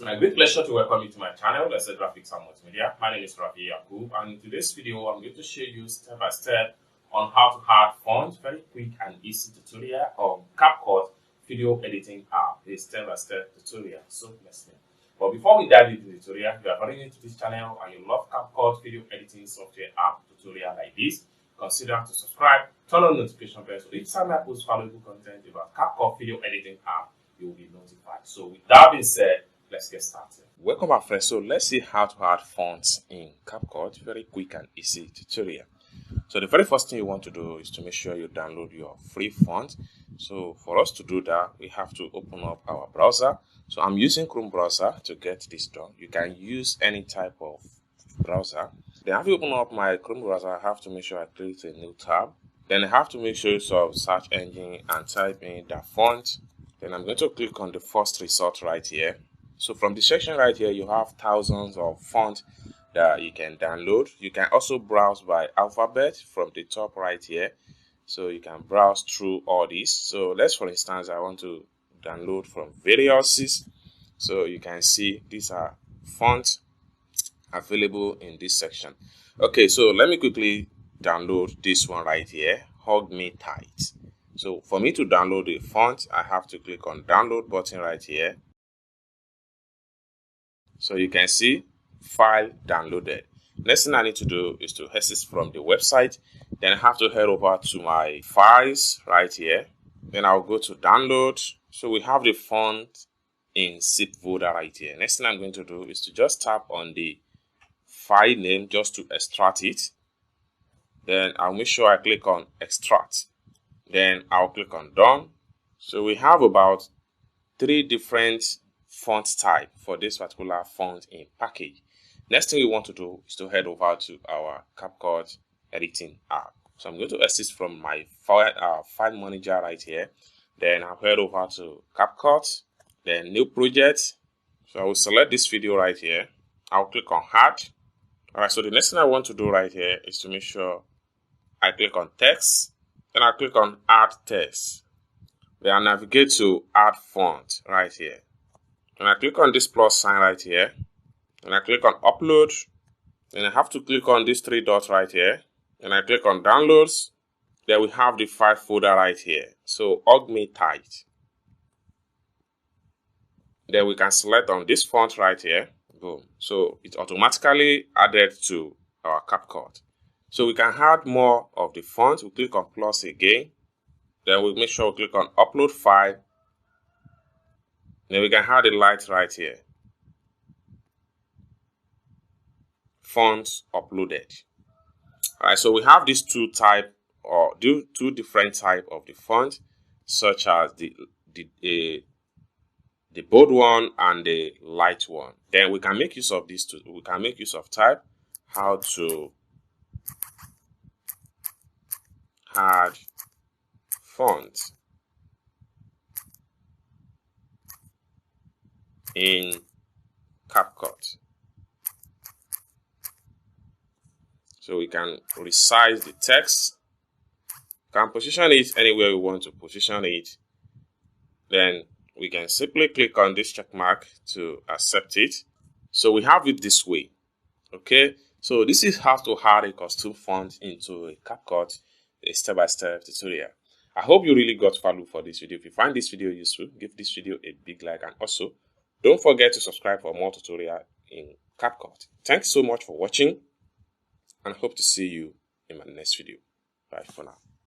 It's my great pleasure to welcome you to my channel, Let's Say Graphics and Multimedia. My name is Rafi Yakub, and in today's video, I'm going to show you step by step on how to add fonts, very quick and easy tutorial on CapCut video editing app. A step-by-step tutorial. So let's see. But before we dive into the tutorial, if you are very new to this channel and you love CapCut video editing software app tutorial like this, consider to subscribe, turn on notification bell so each time I post valuable content about CapCut video editing app, you will be notified. So with that being said, let's get started. Welcome my friends. So let's see how to add fonts in CapCut. Very quick and easy tutorial. So the very first thing you want to do is to make sure you download your free font. So for us to do that, we have to open up our browser. So I'm using Chrome browser to get this done. You can use any type of browser. Then after you open up my Chrome browser, I have to make sure I create a new tab. Then I have to make sure use of search engine and type in the font. Then I'm going to click on the first result right here. So from the section right here, you have thousands of fonts that you can download. You can also browse by alphabet from the top right here. So you can browse through all these. So let's, for instance, I want to download from various. So you can see these are fonts available in this section. Okay, so let me quickly download this one right here, Hug Me Tight. So for me to download the font, I have to click on download button right here. So you can see file downloaded. Next thing I need to do is to access from the website. Then I have to head over to my files right here. Then I'll go to download. So we have the font in zip folder right here. Next thing I'm going to do is to just tap on the file name just to extract it. Then I'll make sure I click on extract. Then I'll click on done. So we have about 3 different font type for this particular font in package. Next thing we want to do is to head over to our CapCut editing app. So I'm going to exit from my file manager right here. Then I'll head over to CapCut, then new project. So I will select this video right here. I'll click on add. Alright, so the next thing I want to do right here is to make sure I click on text. Then I click on add text. Then I navigate to add font right here. And I click on this plus sign right here. And I click on upload. Then I have to click on these 3 dots right here. And I click on downloads. Then we have the file folder right here. So Hug Me Tight. Then we can select on this font right here. Boom. So it's automatically added to our CapCut. So we can add more of the font. We click on plus again. Then we make sure we click on upload file. Then we can add the light right here. Fonts uploaded. Alright, so we have these two different type of the font, such as the bold one and the light one. Then we can make use of these two. We can make use of type how to add font in CapCut. So we can resize the text, can position it anywhere we want to position it. Then we can simply click on this check mark to accept it. So we have it this way. Okay, so this is how to add a custom font into a CapCut, a step-by-step tutorial. I hope you really got value for this video. If you find this video useful, give this video a big like, and also don't forget to subscribe for more tutorial in CapCut. Thanks so much for watching, and hope to see you in my next video. Bye for now.